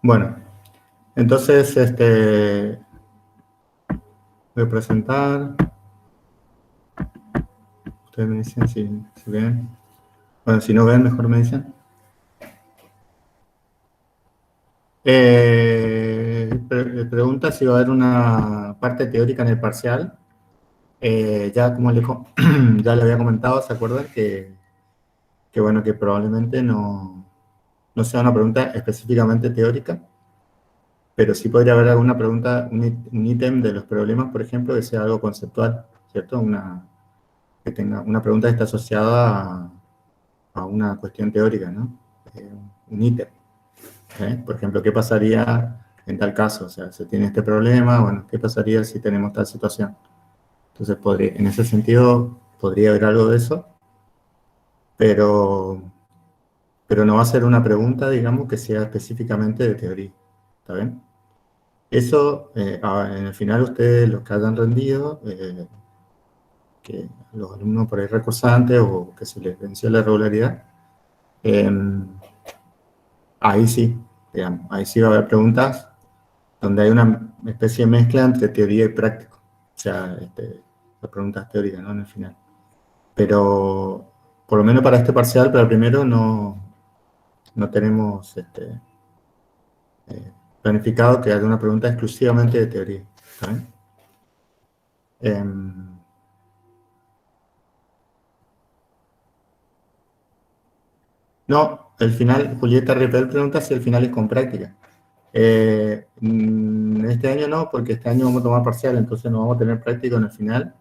Bueno, entonces voy a presentar. Ustedes me dicen si ven. Bueno, si no ven, mejor me dicen. Pregunta si va a haber una parte teórica en el parcial. Ya como ya le había comentado, ¿se acuerdan? Bueno, que probablemente no sea una pregunta específicamente teórica, pero sí podría haber alguna pregunta, un ítem de los problemas, por ejemplo, que sea algo conceptual, ¿cierto? Que tenga una pregunta que está asociada a una cuestión teórica, ¿no? Un ítem. Por ejemplo, ¿qué pasaría en tal caso? O sea, se tiene este problema, bueno, ¿qué pasaría si tenemos tal situación? Entonces, en ese sentido, podría haber algo de eso, pero no va a ser una pregunta, digamos, que sea específicamente de teoría. ¿Está bien? Eso, en el final, ustedes, los que hayan rendido, que los alumnos por ahí recursantes o que se les venció la regularidad, ahí sí, digamos, ahí sí va a haber preguntas donde hay una especie de mezcla entre teoría y práctico. O sea, las preguntas teóricas, ¿no? En el final. Pero, por lo menos para este parcial, para el primero, no tenemos planificado que haya una pregunta exclusivamente de teoría. ¿Saben? No, el final, Julieta Rippel pregunta si el final es con práctica. Este año no, porque este año vamos a tomar parcial, entonces no vamos a tener práctico en el final.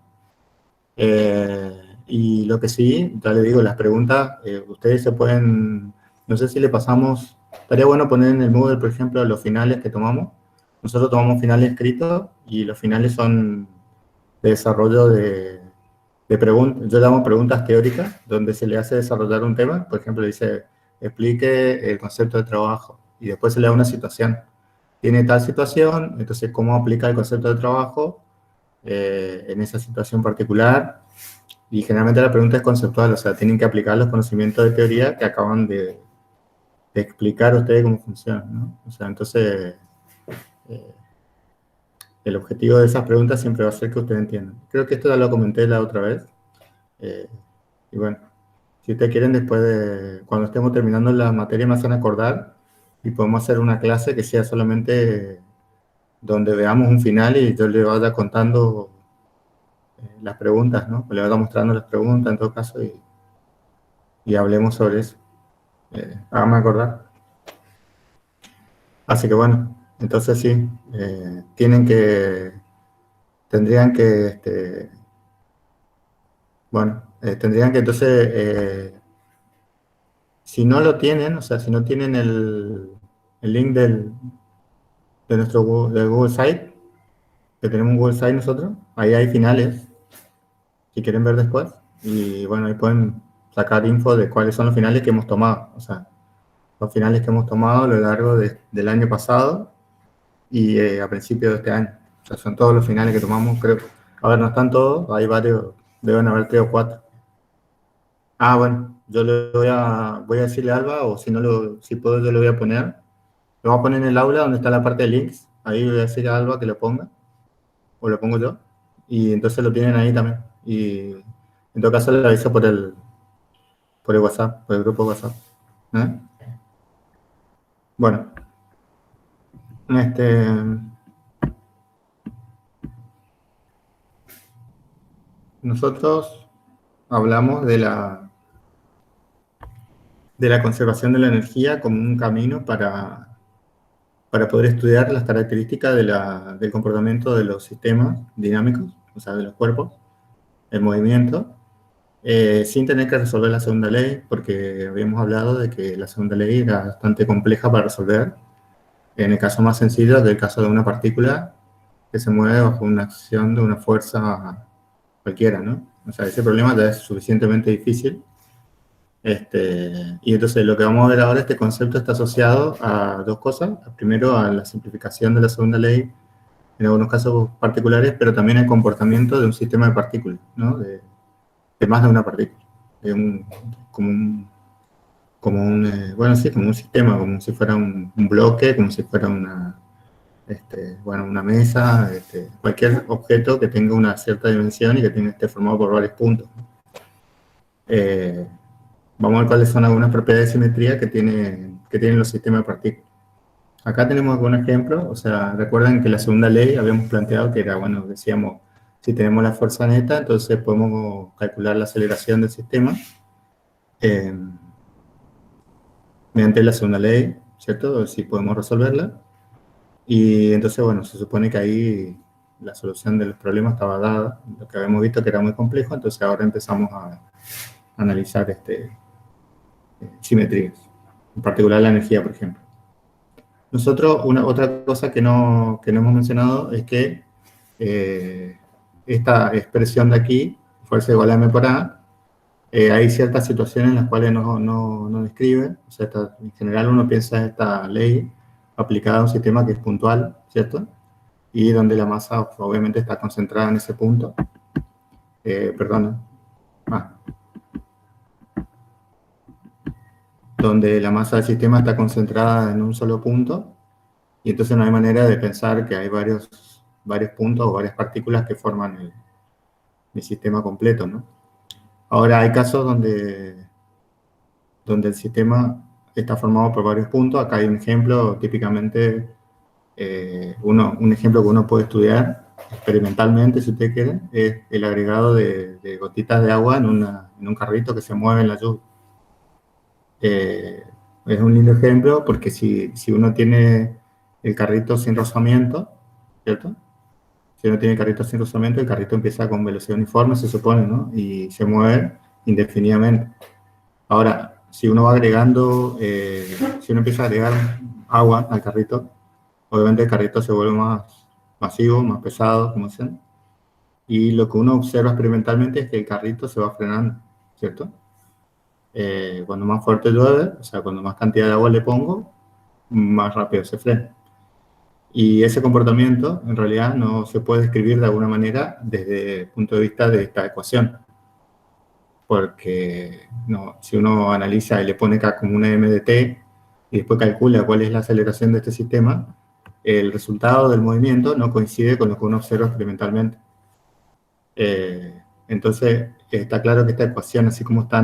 Y lo que sí, ya le digo, las preguntas, ustedes se pueden, no sé si le pasamos, estaría bueno poner en el Moodle, por ejemplo, los finales que tomamos. Nosotros tomamos finales escritos y los finales son de desarrollo de preguntas, yo llamo preguntas teóricas, donde se le hace desarrollar un tema, por ejemplo, dice, explique el concepto de trabajo, y después se le da una situación. Tiene tal situación, entonces, ¿cómo aplica el concepto de trabajo en esa situación particular? Y generalmente la pregunta es conceptual, o sea, tienen que aplicar los conocimientos de teoría que acaban de explicar ustedes cómo funcionan, ¿no? O sea, entonces, eh, el objetivo de esas preguntas siempre va a ser que ustedes entiendan. Creo que esto ya lo comenté la otra vez. Eh, y bueno, si ustedes quieren, después cuando estemos terminando la materia, me hacen acordar y podemos hacer una clase que sea solamente donde veamos un final y yo le vaya contando las preguntas, ¿no? Le vaya mostrando las preguntas en todo caso y hablemos sobre eso. Háganme acordar. Así que bueno, entonces sí, tendrían que, bueno, tendrían que entonces, si no lo tienen, o sea, si no tienen el link de nuestro del Google Site, que tenemos un Google Site nosotros, ahí hay finales, si quieren ver después, y bueno, ahí pueden sacar info de cuáles son los finales que hemos tomado, o sea, los finales que hemos tomado a lo largo del año pasado y a principios de este año. O sea, son todos los finales que tomamos, creo. A ver, no están todos, hay varios, deben haber 3 o 4. Ah, bueno, yo voy a decirle a Alba, o si no si puedo, yo lo voy a poner. Lo voy a poner en el aula donde está la parte de links. Ahí voy a decir a Alba que lo ponga, o lo pongo yo. Y entonces lo tienen ahí también. Y en todo caso le aviso por el WhatsApp, por el grupo WhatsApp. ¿Eh? Bueno, este, nosotros hablamos de la conservación de la energía como un camino para poder estudiar las características del comportamiento de los sistemas dinámicos, o sea, de los cuerpos, el movimiento, sin tener que resolver la segunda ley, porque habíamos hablado de que la segunda ley era bastante compleja para resolver. En el caso más sencillo, del caso de una partícula que se mueve bajo una acción de una fuerza cualquiera, ¿no? O sea, ese problema ya es suficientemente difícil. Y entonces lo que vamos a ver ahora, este concepto está asociado a dos cosas. Primero, a la simplificación de la segunda ley en algunos casos particulares, pero también el comportamiento de un sistema de partículas, ¿no? De más de una partícula. De como bueno, sí, como un sistema, como si fuera un bloque, como si fuera bueno, una mesa, cualquier objeto que tenga una cierta dimensión y que esté formado por varios puntos. Vamos a ver cuáles son algunas propiedades de simetría que tienen los sistemas de partículas. Acá tenemos algún ejemplo, o sea, recuerden que la segunda ley habíamos planteado que era, bueno, decíamos, si tenemos la fuerza neta, entonces podemos calcular la aceleración del sistema mediante la segunda ley, ¿cierto? Si podemos resolverla. Y entonces, bueno, se supone que ahí la solución del problema estaba dada, lo que habíamos visto que era muy complejo, entonces ahora empezamos a analizar simetrías, en particular la energía, por ejemplo. Nosotros, otra cosa que no hemos mencionado es que esta expresión de aquí, fuerza igual a m por a, hay ciertas situaciones en las cuales no describe, o sea, en general uno piensa en esta ley aplicada a un sistema que es puntual, ¿cierto? Y donde la masa obviamente está concentrada en ese punto. Donde la masa del sistema está concentrada en un solo punto, y entonces no hay manera de pensar que hay varios puntos o varias partículas que forman el sistema completo, ¿no? Ahora, hay casos donde el sistema está formado por varios puntos. Acá hay un ejemplo, típicamente, un ejemplo que uno puede estudiar experimentalmente, si usted quiere, es el agregado de gotitas de agua en un carrito que se mueve en la lluvia. Es un lindo ejemplo porque si uno tiene el carrito sin rozamiento, ¿cierto? Si uno tiene el carrito sin rozamiento, el carrito empieza con velocidad uniforme, se supone, ¿no? Y se mueve indefinidamente. Ahora, si uno va agregando, si uno empieza a agregar agua al carrito, obviamente el carrito se vuelve más masivo, más pesado, como dicen. Y lo que uno observa experimentalmente es que el carrito se va frenando, ¿cierto? Cuando más fuerte llueve, o sea, cuando más cantidad de agua le pongo, más rápido se frena. Y ese comportamiento, en realidad, no se puede describir de alguna manera desde el punto de vista de esta ecuación. Porque si uno analiza y le pone acá como una m de t, y después calcula cuál es la aceleración de este sistema, el resultado del movimiento no coincide con lo que uno observa experimentalmente. Entonces, está claro que esta ecuación, así como está,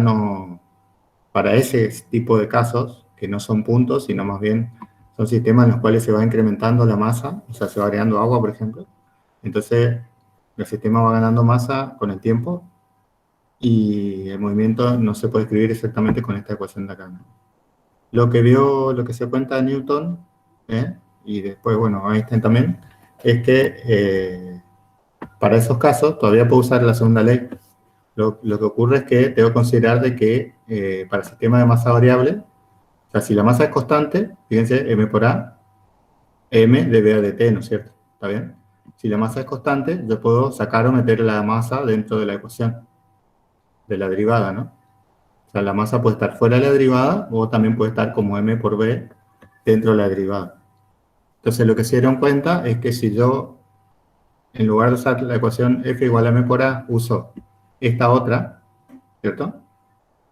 para ese tipo de casos, que no son puntos, sino más bien son sistemas en los cuales se va incrementando la masa, o sea, se va agregando agua, por ejemplo. Entonces, el sistema va ganando masa con el tiempo y el movimiento no se puede escribir exactamente con esta ecuación de acá, ¿no? Lo que se cuenta de Newton, y después, bueno, Einstein también, es que para esos casos todavía puedo usar la segunda ley. Lo que ocurre es que tengo que considerar de que para el sistema de masa variable, o sea, si la masa es constante, fíjense, m por a, m debe a de t, ¿no es cierto? ¿Está bien? Si la masa es constante, yo puedo sacar o meter la masa dentro de la ecuación, de la derivada, ¿no? O sea, la masa puede estar fuera de la derivada o también puede estar como m por b dentro de la derivada. Entonces, lo que se dieron cuenta es que si yo, en lugar de usar la ecuación f igual a m por a, uso esta otra, ¿cierto?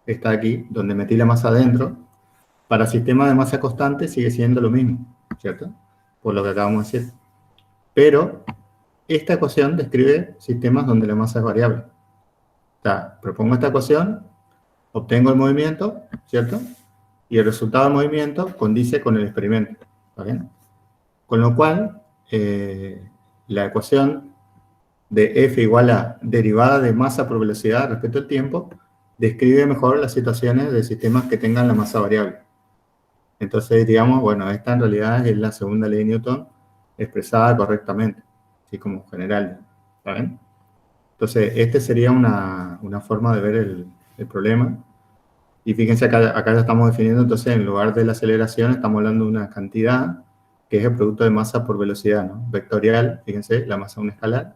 Esta aquí, donde metí la masa adentro, para sistemas de masa constante sigue siendo lo mismo, ¿cierto? Por lo que acabamos de decir. Pero esta ecuación describe sistemas donde la masa es variable. O sea, propongo esta ecuación, obtengo el movimiento, ¿cierto? Y el resultado del movimiento condice con el experimento, ¿está bien? Con lo cual, la ecuación de f igual a derivada de masa por velocidad respecto al tiempo describe mejor las situaciones de sistemas que tengan la masa variable. Entonces, digamos, bueno, esta en realidad es la segunda ley de Newton expresada correctamente, así como general, ¿saben? Entonces, este sería una forma de ver el problema. Y fíjense, acá ya estamos definiendo, entonces, en lugar de la aceleración, estamos hablando de una cantidad que es el producto de masa por velocidad, ¿no? Vectorial, fíjense, la masa es un escalar,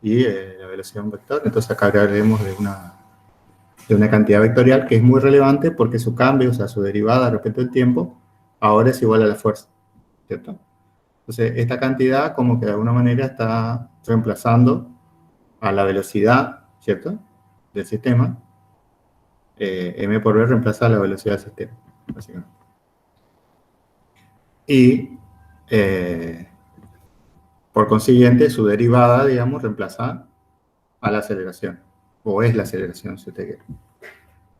y la velocidad un vector. Entonces, acá hablaremos de una cantidad vectorial que es muy relevante porque su cambio, o sea, su derivada respecto al tiempo, ahora es igual a la fuerza, ¿cierto? Entonces, esta cantidad como que de alguna manera está reemplazando a la velocidad, ¿cierto?, del sistema. M por V reemplaza a la velocidad del sistema. básicamente. Y, por consiguiente, su derivada, digamos, reemplaza a la aceleración, o es la aceleración, si usted quiere.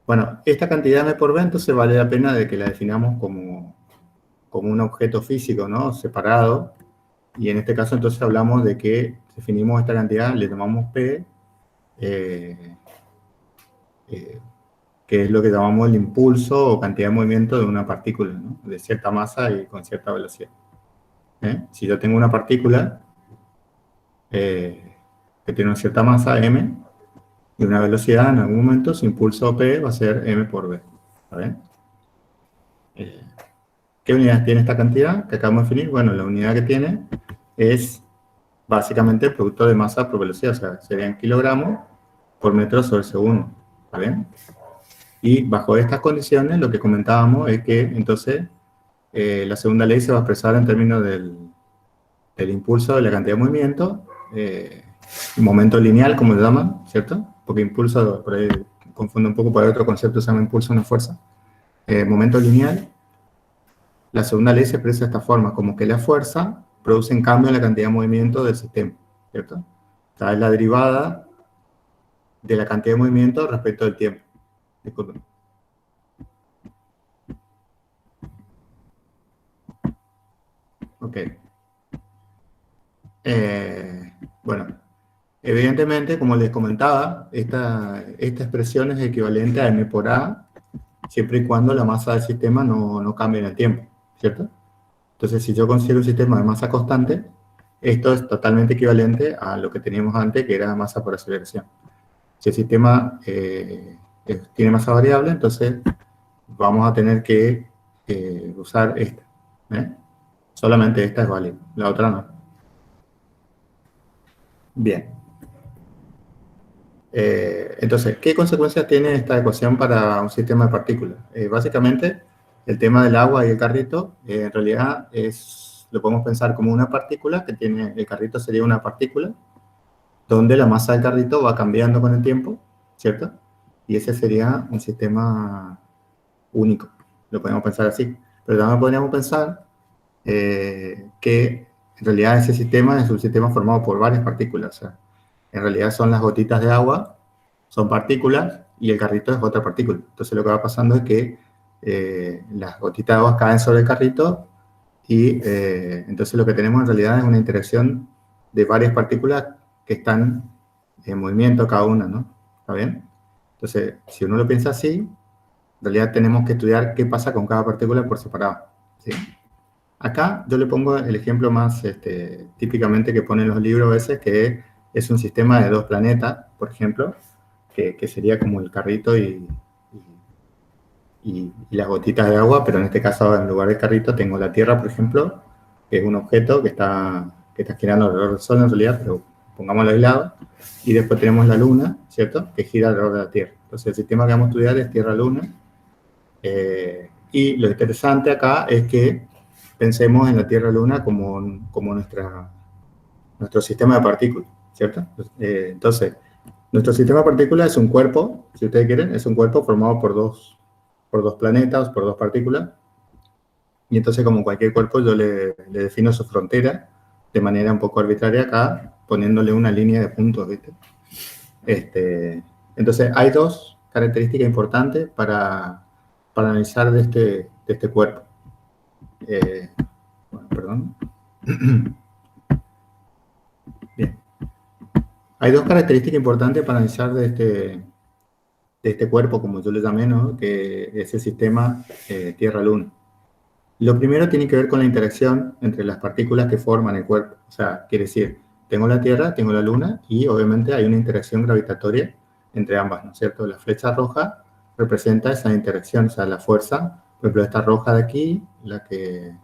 Bueno, esta cantidad m por v, entonces vale la pena de que la definamos como un objeto físico, ¿no? Separado. Y en este caso, entonces, hablamos de que definimos esta cantidad, le llamamos P, que es lo que llamamos el impulso o cantidad de movimiento de una partícula, ¿no? De cierta masa y con cierta velocidad. Si yo tengo una partícula que tiene una cierta masa, m, y una velocidad, en algún momento su impulso P va a ser m por v. ¿Está bien? ¿Qué unidades tiene esta cantidad que acabamos de definir? Bueno, la unidad que tiene es básicamente el producto de masa por velocidad, o sea, serían kilogramos por metro sobre segundo. ¿Está bien? Y bajo estas condiciones, lo que comentábamos es que entonces la segunda ley se va a expresar en términos del impulso de la cantidad de movimiento, momento lineal, como le llaman, ¿cierto? Porque impulso, por ahí confundo un poco, por otro concepto se llama impulso, una fuerza. Momento lineal, la segunda ley se expresa de esta forma, como que la fuerza produce en cambio en la cantidad de movimiento del sistema, ¿cierto? Esta es la derivada de la cantidad de movimiento respecto del tiempo. Disculpen. Ok. Bueno, evidentemente, como les comentaba, esta expresión es equivalente a m por a, siempre y cuando la masa del sistema no cambie en el tiempo, ¿cierto? Entonces, si yo considero un sistema de masa constante, esto es totalmente equivalente a lo que teníamos antes, que era masa por aceleración. Si el sistema tiene masa variable, entonces vamos a tener que usar esta. Solamente esta es válida, la otra no. Bien. Entonces, ¿qué consecuencias tiene esta ecuación para un sistema de partículas? Básicamente, el tema del agua y el carrito, en realidad lo podemos pensar como una partícula que tiene, el carrito sería una partícula, donde la masa del carrito va cambiando con el tiempo, ¿cierto? Y ese sería un sistema único, lo podemos pensar así. Pero también podríamos pensar que en realidad ese sistema es un sistema formado por varias partículas, o sea, en realidad son las gotitas de agua, son partículas, y el carrito es otra partícula. Entonces lo que va pasando es que las gotitas de agua caen sobre el carrito, y entonces lo que tenemos en realidad es una interacción de varias partículas que están en movimiento cada una, ¿no? ¿Está bien? Entonces, si uno lo piensa así, en realidad tenemos que estudiar qué pasa con cada partícula por separado, ¿sí? Acá yo le pongo el ejemplo más típicamente que ponen los libros a veces, que es un sistema de dos planetas, por ejemplo, que sería como el carrito y las gotitas de agua, pero en este caso, en lugar del carrito, tengo la Tierra, por ejemplo, que es un objeto que está girando alrededor del Sol en realidad, pero pongámoslo aislado, y después tenemos la Luna, ¿cierto?, que gira alrededor de la Tierra. Entonces el sistema que vamos a estudiar es Tierra-Luna, y lo interesante acá es que pensemos en la Tierra-Luna como nuestro sistema de partículas, ¿cierto? Entonces, nuestro sistema de partículas es un cuerpo, si ustedes quieren, es un cuerpo formado por dos planetas, por dos partículas, y entonces como cualquier cuerpo yo le defino su frontera de manera un poco arbitraria acá, poniéndole una línea de puntos, ¿viste? Entonces hay dos características importantes para analizar de este cuerpo. Bueno, perdón. Bien. Hay dos características importantes para analizar de este cuerpo, como yo le llamé, ¿no?, que es el sistema Tierra-Luna. Lo primero tiene que ver con la interacción entre las partículas que forman el cuerpo. O sea, quiere decir, tengo la Tierra, tengo la Luna, y obviamente hay una interacción gravitatoria entre ambas, ¿no es cierto? La flecha roja representa esa interacción, o sea, la fuerza, por ejemplo, esta roja de aquí, la que...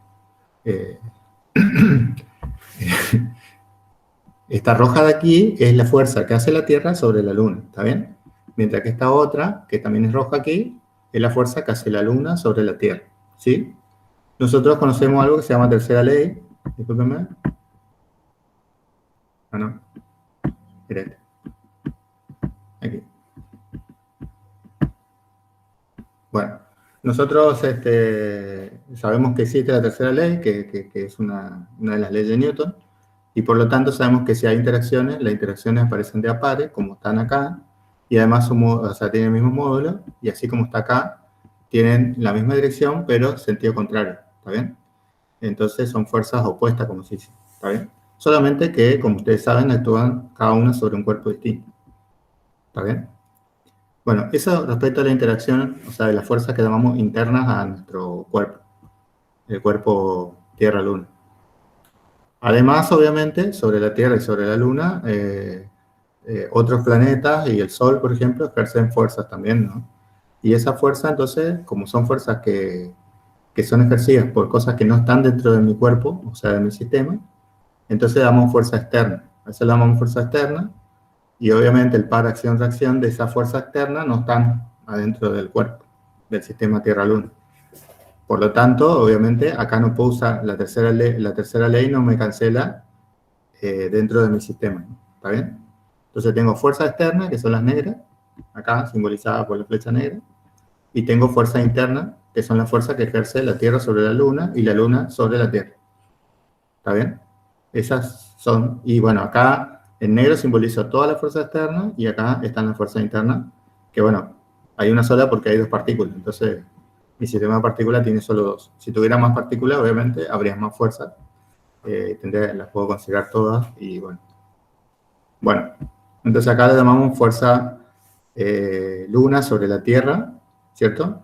esta roja de aquí es la fuerza que hace la Tierra sobre la Luna, ¿está bien? Mientras que esta otra, que también es roja aquí, es la fuerza que hace la Luna sobre la Tierra, ¿sí? Nosotros conocemos algo que se llama tercera ley. Discúlpenme. Ah, no. Espérate. Aquí. Bueno, nosotros sabemos que existe la tercera ley, que es una de las leyes de Newton, y por lo tanto sabemos que si hay interacciones, las interacciones aparecen de a pares, como están acá, y además o sea, tienen el mismo módulo, y así como está acá, tienen la misma dirección, pero sentido contrario, ¿está bien? Entonces son fuerzas opuestas, como se dice, ¿está bien? Solamente que, como ustedes saben, actúan cada una sobre un cuerpo distinto, ¿está bien? Bueno, eso respecto a la interacción, o sea, de las fuerzas que llamamos internas a nuestro cuerpo, el cuerpo Tierra-Luna. Además, obviamente, sobre la Tierra y sobre la Luna, otros planetas y el Sol, por ejemplo, ejercen fuerzas también, ¿no? Y esa fuerza, entonces, como son fuerzas que son ejercidas por cosas que no están dentro de mi cuerpo, o sea, de mi sistema, entonces damos fuerza externa. A eso le llamamos fuerza externa, y obviamente el par acción-reacción de esa fuerza externa no están adentro del cuerpo, del sistema Tierra-Luna. Por lo tanto, obviamente, acá no puedo usar la tercera ley no me cancela dentro de mi sistema, ¿no? ¿Está bien? Entonces tengo fuerza externa, que son las negras, acá simbolizadas por la flecha negra, y tengo fuerza interna, que son las fuerzas que ejerce la Tierra sobre la Luna y la Luna sobre la Tierra. ¿Está bien? Esas son, y bueno, acá en negro simbolizo toda la fuerza externa y acá están las fuerzas internas, que bueno, hay una sola porque hay dos partículas, entonces mi sistema de partículas tiene solo dos. Si tuviera más partículas, obviamente, habría más fuerza, las puedo considerar todas y bueno. Bueno, entonces acá le llamamos fuerza Luna sobre la Tierra, ¿cierto?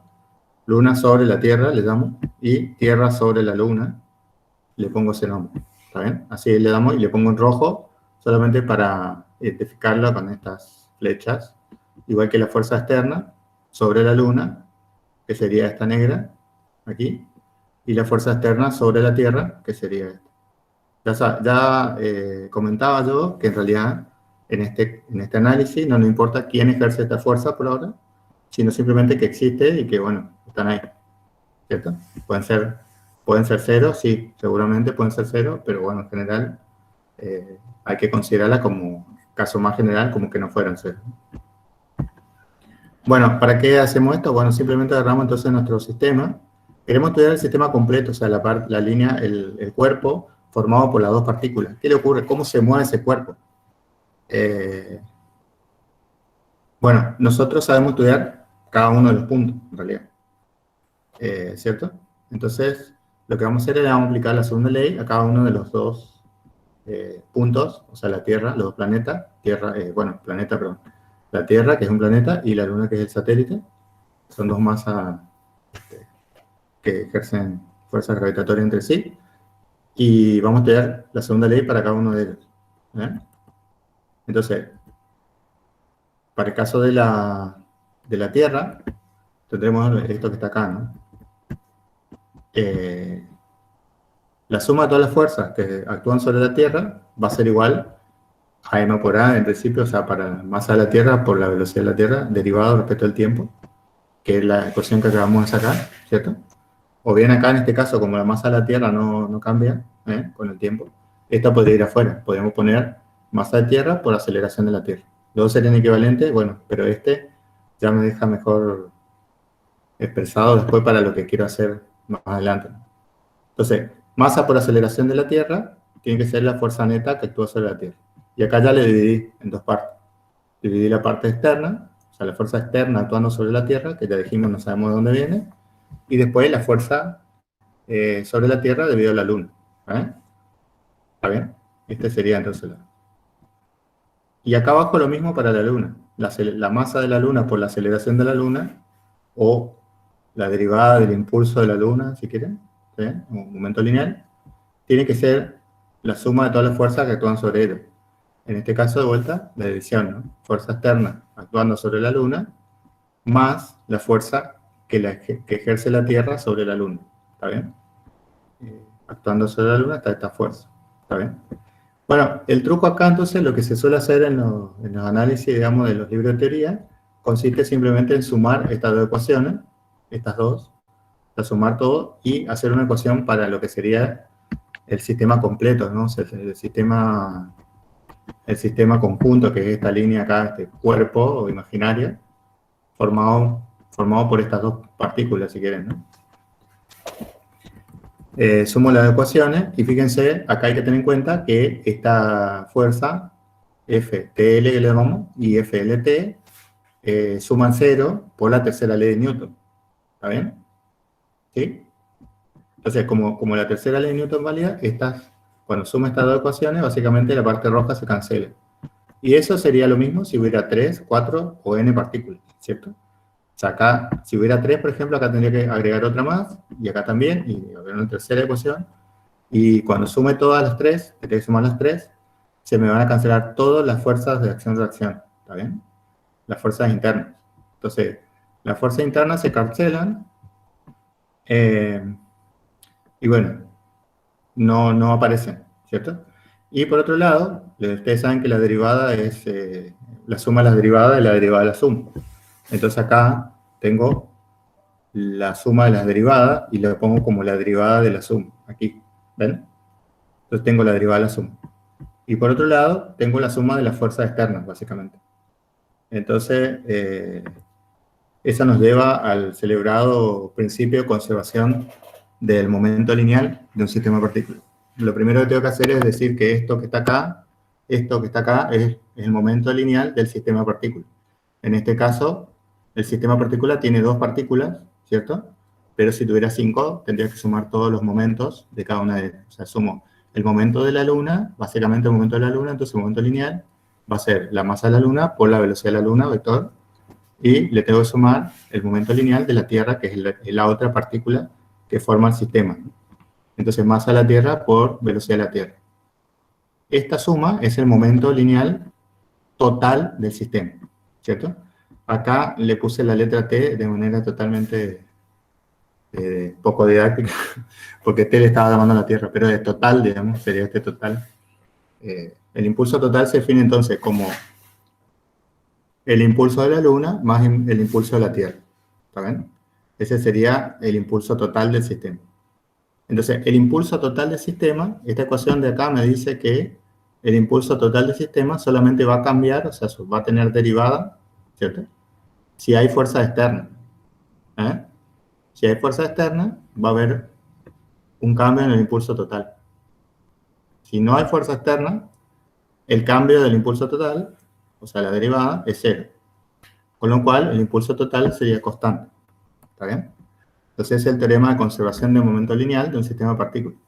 Luna sobre la Tierra le damos, y Tierra sobre la Luna, le pongo ese nombre, ¿está bien? Así le damos y le pongo en rojo, solamente para identificarlo con estas flechas, igual que la fuerza externa sobre la Luna, que sería esta negra, aquí, y la fuerza externa sobre la Tierra, que sería esta. Ya comentaba yo que en realidad en este análisis no nos importa quién ejerce esta fuerza por ahora, sino simplemente que existe y que, bueno, están ahí, ¿cierto? Pueden ser cero, sí, seguramente pueden ser cero, pero bueno, en general hay que considerarla como caso más general, como que no fueran cero. Bueno, ¿para qué hacemos esto? Bueno, simplemente agarramos entonces nuestro sistema. Queremos estudiar el sistema completo, o sea, la línea, el cuerpo formado por las dos partículas. ¿Qué le ocurre? ¿Cómo se mueve ese cuerpo? Bueno, nosotros sabemos estudiar cada uno de los puntos, en realidad. ¿Cierto? Entonces, lo que vamos a hacer es vamos a aplicar la segunda ley a cada uno de los dos puntos, o sea, la Tierra, los dos planetas, perdón, la Tierra, que es un planeta, y la Luna, que es el satélite. Son dos masas que ejercen fuerza gravitatoria entre sí. Y vamos a estudiar la segunda ley para cada uno de ellos. Entonces, para el caso de la Tierra, tendremos esto que está acá, ¿no? La suma de todas las fuerzas que actúan sobre la Tierra va a ser igual a m por a en principio, o sea, para la masa de la Tierra por la velocidad de la Tierra, derivado respecto al tiempo, que es la ecuación que acabamos de sacar, ¿cierto? O bien acá, en este caso, como la masa de la Tierra no cambia con el tiempo, esta podría ir afuera. Podríamos poner masa de Tierra por aceleración de la Tierra. Los dos serían equivalentes, bueno, pero este ya me deja mejor expresado después para lo que quiero hacer más adelante. Entonces, masa por aceleración de la Tierra tiene que ser la fuerza neta que actúa sobre la Tierra. Y acá ya le dividí en dos partes. Dividí la parte externa, o sea, la fuerza externa actuando sobre la Tierra, que ya dijimos no sabemos de dónde viene, y después la fuerza sobre la Tierra debido a la Luna. ¿Está bien? Este sería entonces la... Y acá abajo lo mismo para la Luna. La masa de la Luna por la aceleración de la Luna, o la derivada del impulso de la Luna, si quieren, ¿sí? Un momento lineal, tiene que ser la suma de todas las fuerzas que actúan sobre ella. En este caso, de vuelta, la división, ¿no? Fuerza externa actuando sobre la Luna, más la fuerza que ejerce la Tierra sobre la Luna. ¿Está bien? Actuando sobre la Luna está esta fuerza. ¿Está bien? Bueno, el truco acá, entonces, lo que se suele hacer en los análisis, digamos, de los libros de teoría, consiste simplemente en sumar estas dos ecuaciones, estas dos, a sumar todo y hacer una ecuación para lo que sería el sistema completo, ¿no? O sea, el sistema conjunto, que es esta línea acá, este cuerpo o imaginaria, formado formado por estas dos partículas, si quieren, ¿no? Sumo las ecuaciones y fíjense, acá hay que tener en cuenta que esta fuerza, FTL que le llamamos, y FLT, suman 0 por la tercera ley de Newton. ¿Está bien? ¿Sí? Entonces, como la tercera ley de Newton válida, cuando suma estas dos ecuaciones, básicamente la parte roja se cancela. Y eso sería lo mismo si hubiera 3, 4 o n partículas, ¿cierto? O sea, acá, si hubiera 3, por ejemplo, acá tendría que agregar otra más, y acá también, y haber una tercera ecuación. Y cuando sume todas las 3, tendría que sumar las 3, se me van a cancelar todas las fuerzas de acción-reacción, ¿está bien? Las fuerzas internas. Entonces, las fuerzas internas se cancelan, y bueno, no aparecen, ¿cierto? Y por otro lado, ustedes saben que la derivada es la suma de las derivadas y la derivada de la suma. Entonces acá tengo la suma de las derivadas y lo pongo como la derivada de la suma, aquí, ¿ven? Entonces tengo la derivada de la suma. Y por otro lado, tengo la suma de las fuerzas externas, básicamente. Entonces, eso nos lleva al celebrado principio de conservación del momento lineal de un sistema de partículas. Lo primero que tengo que hacer es decir que esto que está acá es el momento lineal del sistema de partículas. En este caso, el sistema de partículas tiene dos partículas, ¿cierto? Pero si tuviera 5, tendría que sumar todos los momentos de cada una de ellas. O sea, sumo el momento de la Luna, básicamente el momento de la Luna, entonces el momento lineal va a ser la masa de la Luna por la velocidad de la Luna, vector, y le tengo que sumar el momento lineal de la Tierra, que es la otra partícula que forma el sistema. Entonces, masa de la Tierra por velocidad de la Tierra. Esta suma es el momento lineal total del sistema, ¿cierto? Acá le puse la letra T de manera totalmente poco didáctica, porque T le estaba llamando a la Tierra, pero de total, digamos, sería este total. El impulso total se define entonces como el impulso de la Luna más el impulso de la Tierra. ¿Está bien? Ese sería el impulso total del sistema. Entonces, el impulso total del sistema, esta ecuación de acá me dice que el impulso total del sistema solamente va a cambiar, o sea, va a tener derivada, ¿cierto? Si hay fuerza externa. ¿Eh? Si hay fuerza externa, va a haber un cambio en el impulso total. Si no hay fuerza externa, el cambio del impulso total, o sea, la derivada, es 0. Con lo cual, el impulso total sería constante. ¿Está bien? Entonces, es el teorema de conservación del momento lineal de un sistema de partículas.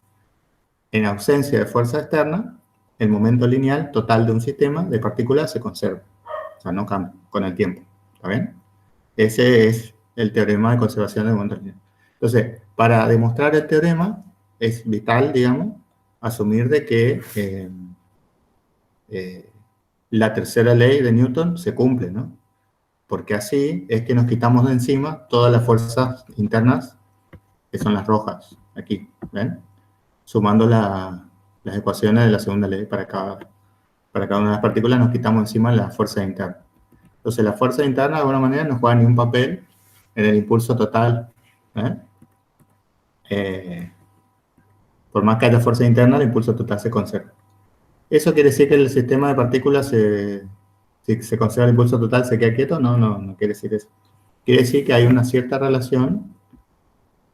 En ausencia de fuerza externa, el momento lineal total de un sistema de partículas se conserva. O sea, no cambia con el tiempo. ¿Está bien? Ese es el teorema de conservación del momento lineal. Entonces, para demostrar el teorema, es vital, digamos, asumir de que la tercera ley de Newton se cumple, ¿no? Porque así es que nos quitamos de encima todas las fuerzas internas, que son las rojas, aquí, ¿ven? Sumando las ecuaciones de la segunda ley para cada una de las partículas, nos quitamos encima las fuerzas internas. Entonces, las fuerzas internas, de alguna manera, no juegan ni un papel en el impulso total. Por más que haya fuerza interna, el impulso total se conserva. ¿Eso quiere decir que el sistema de partículas, si se conserva el impulso total, se queda quieto? No quiere decir eso. Quiere decir que hay una cierta relación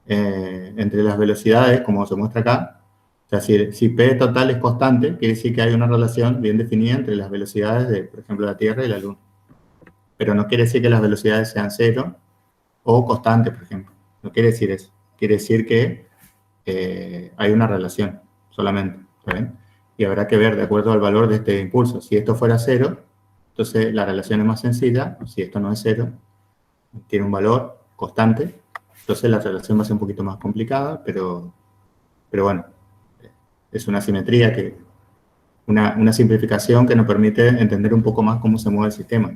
entre las velocidades, como se muestra acá. O sea, si P total es constante, quiere decir que hay una relación bien definida entre las velocidades de, por ejemplo, la Tierra y la Luna. Pero no quiere decir que las velocidades sean cero o constantes, por ejemplo. No quiere decir eso. Quiere decir que hay una relación solamente. ¿Saben? Y habrá que ver de acuerdo al valor de este impulso. Si esto fuera cero, entonces la relación es más sencilla. Si esto no es cero, tiene un valor constante, entonces la relación va a ser un poquito más complicada, pero bueno, es una simetría, una simplificación que nos permite entender un poco más cómo se mueve el sistema.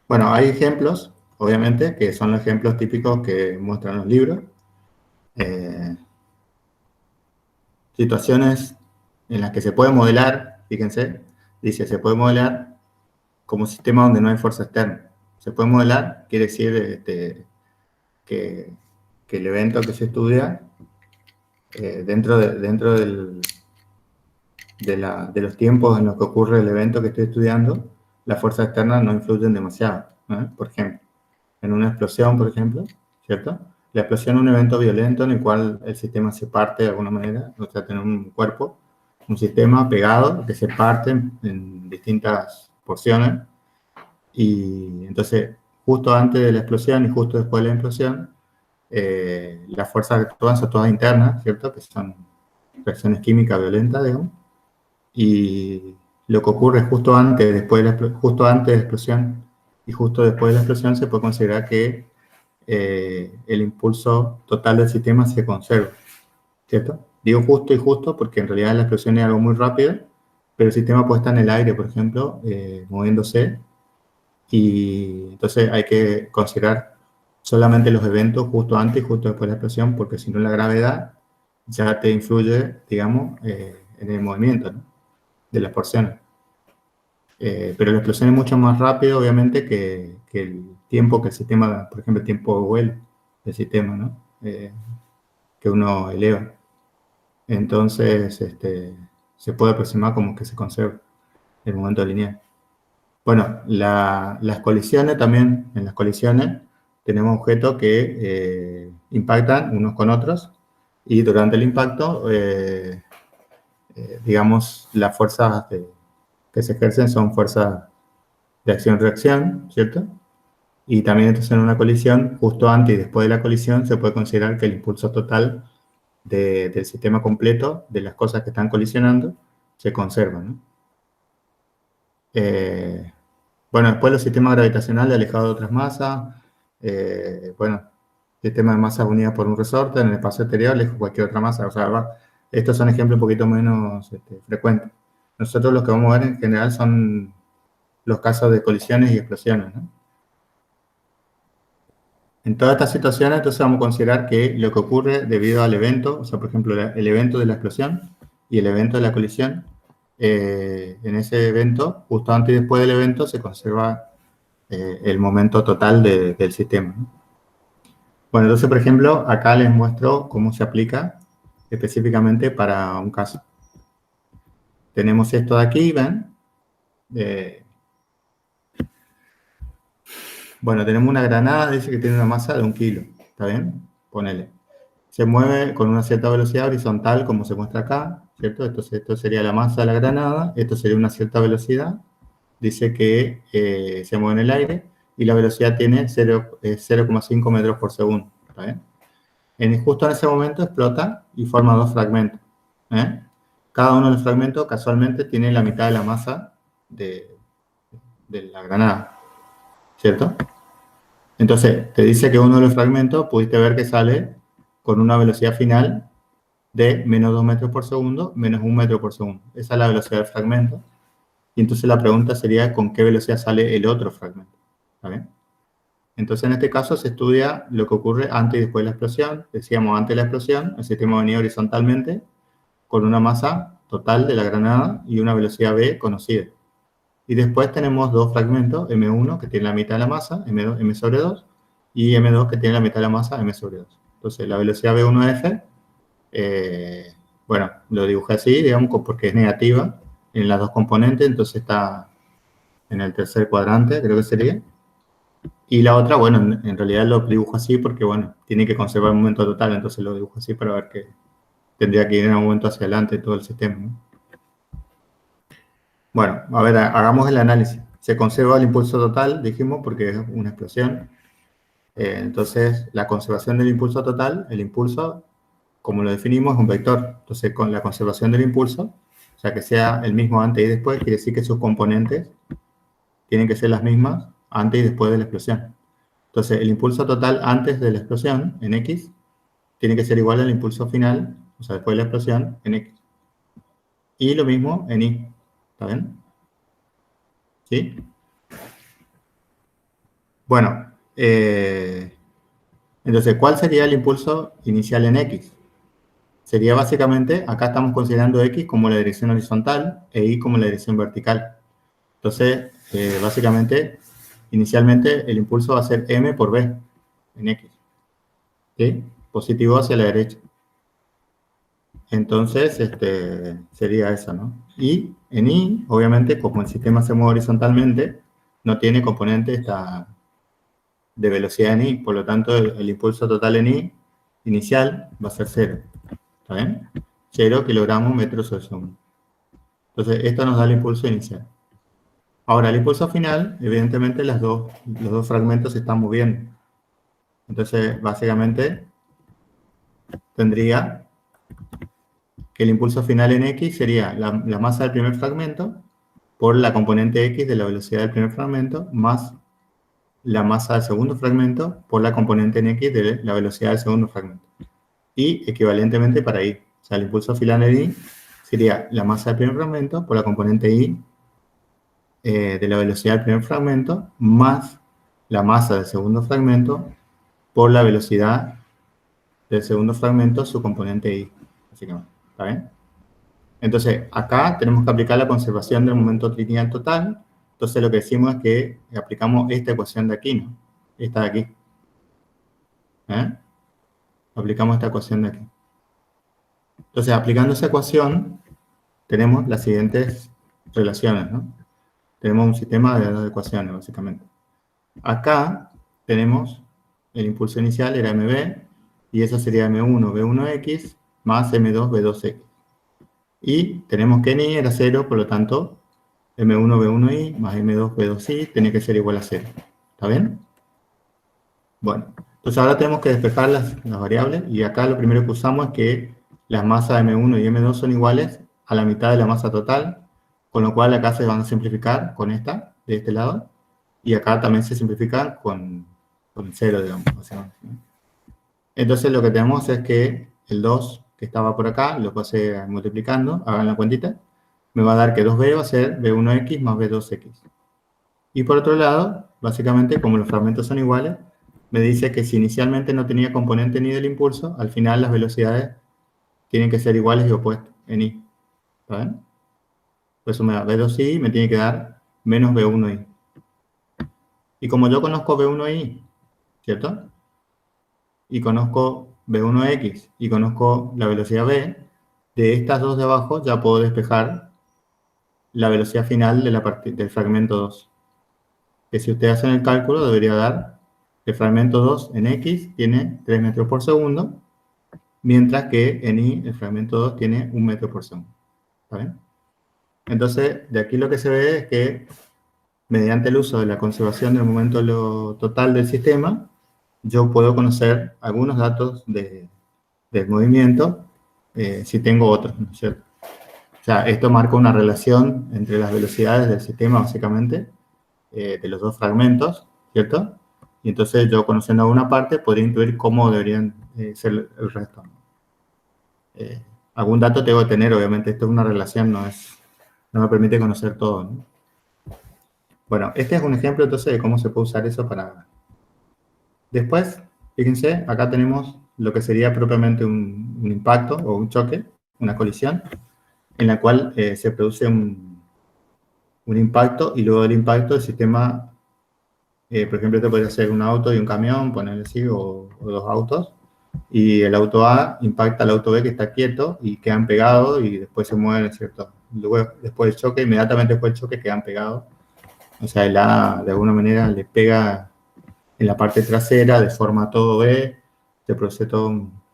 Bueno, hay ejemplos, obviamente, que son los ejemplos típicos que muestran los libros. Situaciones en las que se puede modelar, fíjense, dice, se puede modelar como un sistema donde no hay fuerza externa. Se puede modelar, quiere decir que el evento que se estudia, dentro de los tiempos en los que ocurre el evento que estoy estudiando, las fuerzas externas no influyen demasiado, ¿no? Por ejemplo. en una explosión, por ejemplo, ¿cierto? La explosión es un evento violento en el cual el sistema se parte de alguna manera, o sea, tener un cuerpo, un sistema pegado que se parte en distintas porciones, y entonces justo antes de la explosión y justo después de la explosión, las fuerzas que actúan son todas internas, ¿cierto? Que son reacciones químicas violentas, digamos, y lo que ocurre justo antes, justo antes de la explosión y justo después de la explosión se puede considerar que el impulso total del sistema se conserva, ¿cierto? Digo justo y justo porque en realidad la explosión es algo muy rápido, pero el sistema puede estar en el aire, por ejemplo, moviéndose, y entonces hay que considerar solamente los eventos justo antes y justo después de la explosión, porque si no la gravedad ya te influye, digamos, en el movimiento, ¿no?, de las porciones. Pero la explosión es mucho más rápido, obviamente, que el tiempo que el sistema, por ejemplo, el tiempo de vuelo del sistema, ¿no? Que uno eleva. Entonces, se puede aproximar como que se conserva el momento lineal. Bueno, las colisiones también, en las colisiones tenemos objetos que impactan unos con otros y durante el impacto, digamos, las fuerzas que se ejercen son fuerzas de acción-reacción, ¿cierto? Y también entonces en una colisión, justo antes y después de la colisión, se puede considerar que el impulso total del sistema completo, de las cosas que están colisionando, se conserva, ¿no? Bueno, después los sistemas gravitacionales alejados de otras masas, bueno, sistema de masas unidas por un resorte en el espacio exterior, lejos de cualquier otra masa. O sea, estos son ejemplos un poquito menos frecuentes. Nosotros lo que vamos a ver en general son los casos de colisiones y explosiones, ¿no? En todas estas situaciones, entonces vamos a considerar que lo que ocurre debido al evento, o sea, por ejemplo, el evento de la explosión y el evento de la colisión, en ese evento, justo antes y después del evento, se conserva el momento total del sistema, ¿no? Bueno, entonces, por ejemplo, acá les muestro cómo se aplica específicamente para un caso. Tenemos esto de aquí, ¿ven? Bueno, tenemos una granada, dice que tiene una masa de 1 kilo, ¿está bien? Ponele. Se mueve con una cierta velocidad horizontal, como se muestra acá, ¿cierto? Entonces, esto sería la masa de la granada, esto sería una cierta velocidad, dice que se mueve en el aire, y la velocidad tiene 0,5 metros por segundo, ¿está bien? Justo en ese momento explota y forma 2 fragmentos, ¿eh? Cada uno de los fragmentos casualmente tiene la mitad de la masa de la granada, ¿cierto? Entonces, te dice que uno de los fragmentos pudiste ver que sale con una velocidad final de menos 2 metros por segundo, menos 1 metro por segundo. Esa es la velocidad del fragmento. Y entonces la pregunta sería, ¿con qué velocidad sale el otro fragmento? ¿Está bien? Entonces, en este caso, se estudia lo que ocurre antes y después de la explosión. Decíamos, antes de la explosión, el sistema venía horizontalmente con una masa total de la granada y una velocidad v conocida. Y después tenemos 2 fragmentos, M1, que tiene la mitad de la masa, M2, M sobre 2, y M2, que tiene la mitad de la masa, M sobre 2. Entonces, la velocidad V1F, bueno, lo dibujé así, digamos, porque es negativa en las dos componentes, entonces está en el tercer cuadrante, creo que sería. Y la otra, bueno, en realidad lo dibujo así porque, bueno, tiene que conservar el momento total, entonces lo dibujo así para ver que tendría que ir en un momento hacia adelante todo el sistema, ¿no? Bueno, a ver, hagamos el análisis. Se conserva el impulso total, dijimos, porque es una explosión. Entonces, la conservación del impulso total, el impulso, como lo definimos, es un vector. Entonces, con la conservación del impulso, o sea, que sea el mismo antes y después, quiere decir que sus componentes tienen que ser las mismas antes y después de la explosión. Entonces, el impulso total antes de la explosión, en X, tiene que ser igual al impulso final, o sea, después de la explosión, en X. Y lo mismo en Y. ¿Está bien? ¿Sí? Bueno, entonces, ¿cuál sería el impulso inicial en X? Sería básicamente, acá estamos considerando X como la dirección horizontal e Y como la dirección vertical. Entonces, básicamente, inicialmente el impulso va a ser M por B en X. ¿Sí? Positivo hacia la derecha. Entonces, sería eso, ¿no? Y en Y, obviamente, como el sistema se mueve horizontalmente, no tiene componente de velocidad en i, por lo tanto el impulso total en i inicial va a ser 0, ¿está bien? 0 kilogramos metros sobre segundo. Entonces, esto nos da el impulso inicial. Ahora, el impulso final, evidentemente los dos fragmentos se están moviendo. Entonces, básicamente, tendría que el impulso final en x sería la masa del primer fragmento por la componente x de la velocidad del primer fragmento más la masa del segundo fragmento por la componente en x de la velocidad del segundo fragmento. Y equivalentemente para y. O sea, el impulso final en y sería la masa del primer fragmento por la componente y de la velocidad del primer fragmento más la masa del segundo fragmento por la velocidad del segundo fragmento, su componente y. Básicamente, ¿está bien? Entonces, acá tenemos que aplicar la conservación del momento lineal total. Entonces, lo que decimos es que aplicamos esta ecuación de aquí, ¿no? Esta de aquí. Aplicamos esta ecuación de aquí. Entonces, aplicando esa ecuación, tenemos las siguientes relaciones, ¿no? Tenemos un sistema de dos ecuaciones, básicamente. Acá tenemos el impulso inicial, era mv, y eso sería m1, v1x, más m2, v2x. Y tenemos que n era 0, por lo tanto, m1, v1i, más m2, v2i, tiene que ser igual a 0. ¿Está bien? Bueno, entonces ahora tenemos que despejar las variables, y acá lo primero que usamos es que las masas m1 y m2 son iguales a la mitad de la masa total, con lo cual acá se van a simplificar con esta, de este lado, y acá también se simplifican con 0, digamos. Entonces lo que tenemos es que el 2 que estaba por acá, lo pasé multiplicando, hagan la cuentita, me va a dar que 2b va a ser v1x más v2x. Y por otro lado, básicamente, como los fragmentos son iguales, me dice que si inicialmente no tenía componente ni del impulso, al final las velocidades tienen que ser iguales y opuestas en i. ¿Está bien? Por eso me da v2i, me tiene que dar menos v1i. Y como yo conozco v1i, ¿cierto? Y conozco v1x y conozco la velocidad v, de estas dos de abajo ya puedo despejar la velocidad final de del fragmento 2. Que si ustedes hacen el cálculo debería dar que el fragmento 2 en x tiene 3 metros por segundo, mientras que en y el fragmento 2 tiene 1 metro por segundo. ¿Está bien? Entonces, de aquí lo que se ve es que mediante el uso de la conservación del momento total del sistema, yo puedo conocer algunos datos del movimiento si tengo otros, ¿no es cierto? O sea, esto marca una relación entre las velocidades del sistema, básicamente, de los dos fragmentos, ¿cierto? Y entonces yo, conociendo una parte, podría intuir cómo deberían ser el resto. Algún dato tengo que tener, obviamente, esto es una relación, no me permite conocer todo, ¿no? Bueno, este es un ejemplo, entonces, de cómo se puede usar eso para... Después, fíjense, acá tenemos lo que sería propiamente un impacto o un choque, una colisión, en la cual se produce un impacto y luego del impacto el sistema, por ejemplo, esto podría ser un auto y un camión, ponerle así, o dos autos, y el auto A impacta al auto B que está quieto y quedan pegados y después se mueven, ¿cierto? Luego, después del choque, inmediatamente después del choque quedan pegados. O sea, el A de alguna manera le pega en la parte trasera, deforma todo B, se produce toda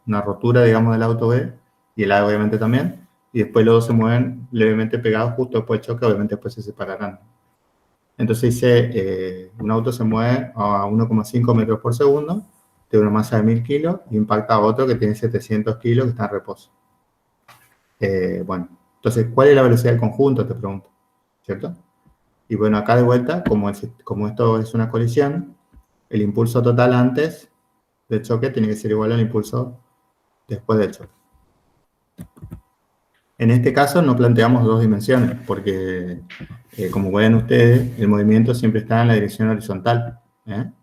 una rotura, digamos, del auto B, y el A obviamente también, y después los dos se mueven levemente pegados justo después del choque, obviamente después se separarán. Entonces dice, un auto se mueve a 1,5 metros por segundo, tiene una masa de 1000 kilos, y impacta a otro que tiene 700 kilos que está en reposo. Bueno, entonces, ¿cuál es la velocidad del conjunto? Te pregunto, ¿cierto? Y bueno, acá de vuelta, como esto es una colisión, el impulso total antes del choque tiene que ser igual al impulso después del choque. En este caso no planteamos dos dimensiones, porque como ven ustedes, el movimiento siempre está en la dirección horizontal, en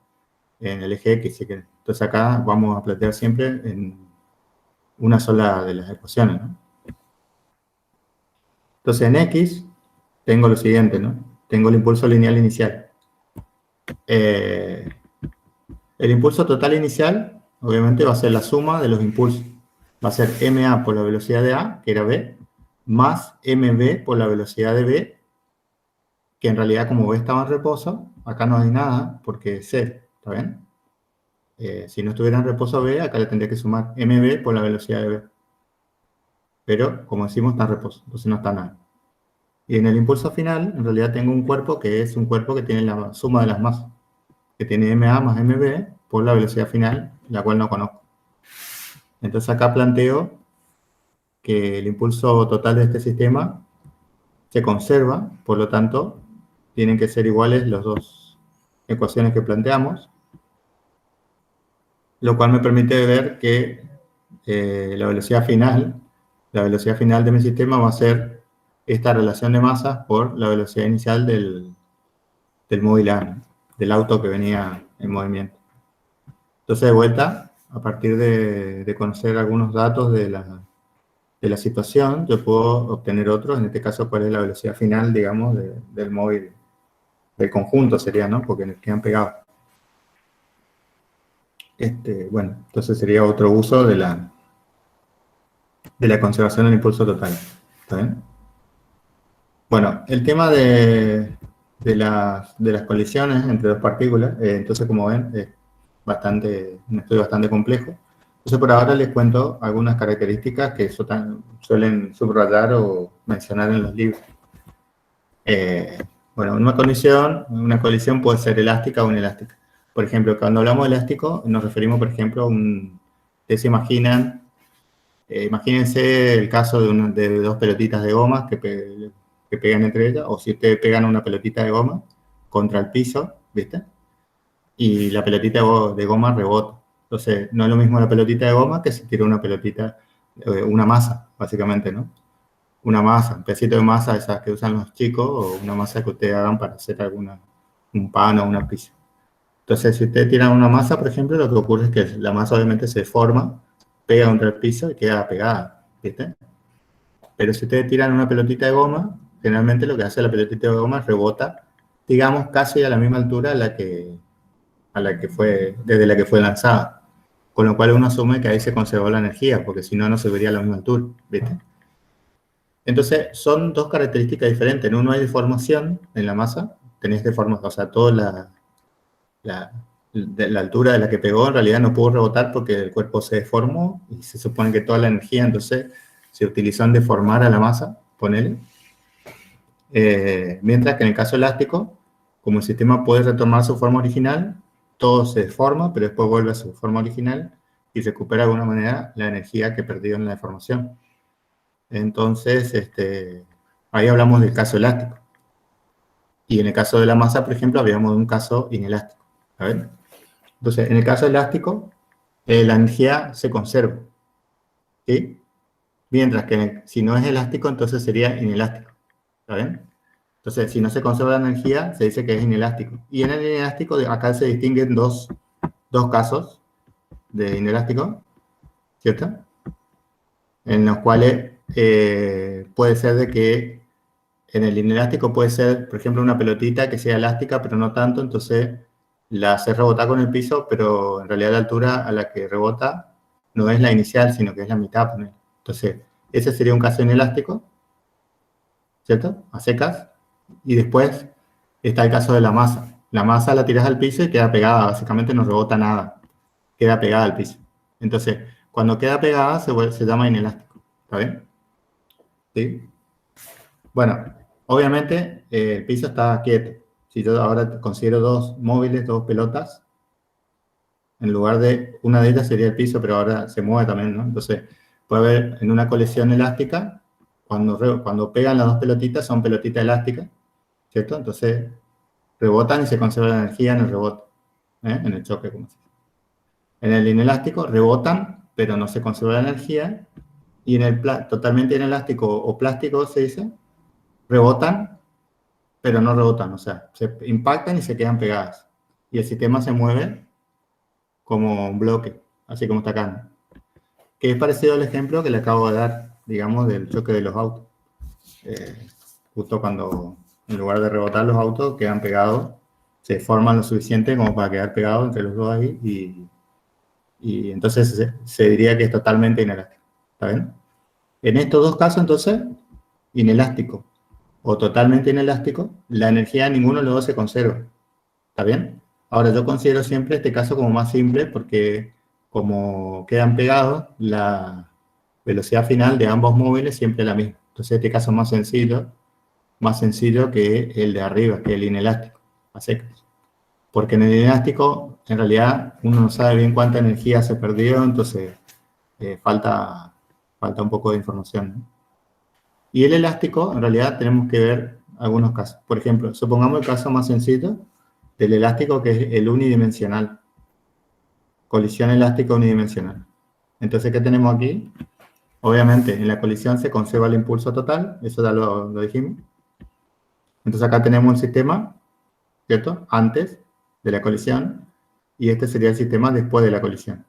el eje X, si quieren. Entonces acá vamos a plantear siempre en una sola de las ecuaciones, ¿no? Entonces en X tengo lo siguiente, ¿no? Tengo el impulso lineal inicial. El impulso total inicial, obviamente, va a ser la suma de los impulsos. Va a ser ma por la velocidad de A, que era b, más mb por la velocidad de b, que en realidad como b estaba en reposo, acá no hay nada porque es c, ¿está bien? si no estuviera en reposo B, acá le tendría que sumar mb por la velocidad de B. Pero, como decimos, está en reposo, entonces no está nada. Y en el impulso final, en realidad tengo un cuerpo que es un cuerpo que tiene la suma de las masas, que tiene ma más mb por la velocidad final, la cual no conozco. Entonces acá planteo que el impulso total de este sistema se conserva, por lo tanto, tienen que ser iguales las dos ecuaciones que planteamos, lo cual me permite ver que la velocidad final de mi sistema va a ser esta relación de masas por la velocidad inicial del móvil A, del auto que venía en movimiento. Entonces, de vuelta, a partir de conocer algunos datos de la situación, yo puedo obtener otros, en este caso, cuál es la velocidad final, digamos, del móvil, del conjunto sería, ¿no? Porque quedan pegados. Bueno, entonces sería otro uso de la conservación del impulso total. ¿Está bien? Bueno, el tema de las colisiones entre dos partículas, entonces, como ven, es un estudio bastante complejo. Entonces, por ahora les cuento algunas características que suelen subrayar o mencionar en los libros. Bueno, una colisión puede ser elástica o inelástica. Por ejemplo, cuando hablamos de elástico, nos referimos, por ejemplo, a ustedes se imaginan, imagínense el caso de dos pelotitas de goma que pegan entre ellas, o si ustedes pegan una pelotita de goma contra el piso, ¿viste? Y la pelotita de goma rebota. Entonces, no es lo mismo la pelotita de goma que si tira una pelotita, una masa, básicamente, ¿no? Una masa, un pedacito de masa, esas que usan los chicos, o una masa que ustedes hagan para hacer un pan o una pizza. Entonces, si ustedes tiran una masa, por ejemplo, lo que ocurre es que la masa obviamente se deforma, pega contra el piso y queda pegada, ¿viste? Pero si ustedes tiran una pelotita de goma, generalmente lo que hace la pelotita de goma es rebota, digamos, casi a la misma altura desde la que fue lanzada. Con lo cual uno asume que ahí se conservó la energía, porque si no, no se vería a la misma altura, ¿viste? Entonces, son dos características diferentes. En uno hay deformación en la masa, tenés deformación, o sea, toda la altura de la que pegó en realidad no pudo rebotar porque el cuerpo se deformó y se supone que toda la energía entonces se utilizó en deformar a la masa, ponele. Mientras que en el caso elástico, como el sistema puede retomar su forma original, todo se deforma, pero después vuelve a su forma original y recupera de alguna manera la energía que perdió en la deformación. Entonces, ahí hablamos del caso elástico. Y en el caso de la masa, por ejemplo, habríamos de un caso inelástico. ¿A ver? Entonces, en el caso elástico, la energía se conserva. ¿Sí? Mientras que si no es elástico, entonces sería inelástico. ¿Está bien? Entonces, si no se conserva la energía, se dice que es inelástico. Y en el inelástico, acá se distinguen dos casos de inelástico, ¿cierto? En los cuales puede ser de que en el inelástico puede ser, por ejemplo, una pelotita que sea elástica, pero no tanto, entonces la hace rebotar con el piso, pero en realidad la altura a la que rebota no es la inicial, sino que es la mitad. Entonces, ese sería un caso inelástico, ¿cierto? A secas. Y después está el caso de la masa. La masa la tiras al piso y queda pegada, básicamente no rebota nada, queda pegada al piso. Entonces, cuando queda pegada se llama inelástico, ¿está bien? ¿Sí? Bueno, obviamente el piso está quieto. Si yo ahora considero dos móviles, dos pelotas, en lugar de una de ellas sería el piso, pero ahora se mueve también, ¿no? Entonces, puede haber en una colisión elástica, cuando pegan las dos pelotitas, son pelotitas elásticas, ¿cierto? Entonces, rebotan y se conserva la energía en el rebote, en el choque, como se dice. En el inelástico, rebotan, pero no se conserva la energía, y en el totalmente inelástico o plástico, se dice, rebotan, pero no rebotan, o sea, se impactan y se quedan pegadas. Y el sistema se mueve como un bloque, así como está acá, ¿no? Que es parecido al ejemplo que le acabo de dar, digamos, del choque de los autos. Justo cuando, en lugar de rebotar los autos, quedan pegados, se forman lo suficiente como para quedar pegados entre los dos ahí, y entonces se diría que es totalmente inelástico. ¿Está bien? En estos dos casos, entonces, inelástico o totalmente inelástico, la energía de ninguno de los dos se conserva. ¿Está bien? Ahora, yo considero siempre este caso como más simple porque como quedan pegados, la velocidad final de ambos móviles siempre es la misma. Entonces, este caso es más sencillo que el de arriba, que el inelástico, a secas. Porque en el inelástico, en realidad, uno no sabe bien cuánta energía se perdió, entonces falta un poco de información, ¿no? Y el elástico, en realidad, tenemos que ver algunos casos. Por ejemplo, supongamos el caso más sencillo del elástico, que es el unidimensional. Colisión elástica unidimensional. Entonces, ¿qué tenemos aquí? Obviamente, en la colisión se conserva el impulso total, eso ya lo dijimos. Entonces, acá tenemos un sistema, ¿cierto? Antes de la colisión, y este sería el sistema después de la colisión.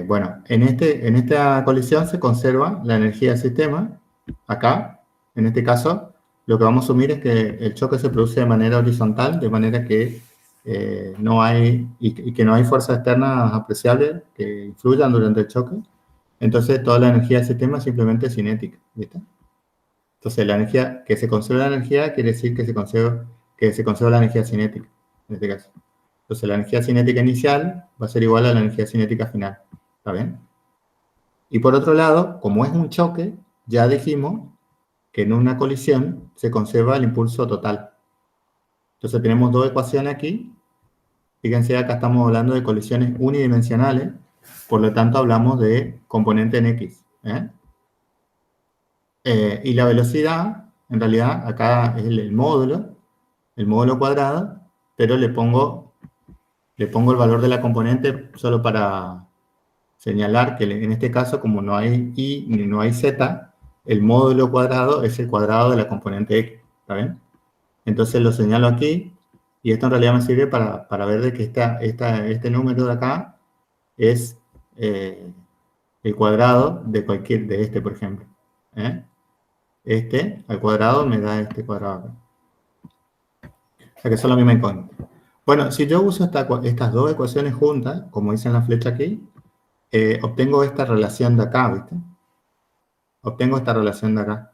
Bueno, en esta colisión se conserva la energía del sistema. Acá, en este caso, lo que vamos a asumir es que el choque se produce de manera horizontal, de manera que no hay, y que no hay fuerzas externas apreciables que influyan durante el choque. Entonces, toda la energía del sistema es simplemente cinética, ¿viste? Entonces, la energía, que se conserva la energía, quiere decir que se conserva la energía cinética, en este caso. Entonces, la energía cinética inicial va a ser igual a la energía cinética final. ¿Está bien? Y por otro lado, como es un choque, ya dijimos que en una colisión se conserva el impulso total. Entonces, tenemos dos ecuaciones aquí. Fíjense, acá estamos hablando de colisiones unidimensionales, por lo tanto, hablamos de componente en X. Y la velocidad, en realidad, acá es el módulo cuadrado, pero le pongo el valor de la componente solo para señalar que en este caso, como no hay y ni no hay z, el módulo cuadrado es el cuadrado de la componente x, ¿está bien? Entonces lo señalo aquí, y esto en realidad me sirve para ver de que este número de acá es el cuadrado de este, por ejemplo. Este al cuadrado me da este cuadrado acá. O sea que son la misma incógnita. Bueno, si yo uso estas dos ecuaciones juntas, como dice en la flecha aquí, obtengo esta relación de acá, ¿viste? Obtengo esta relación de acá.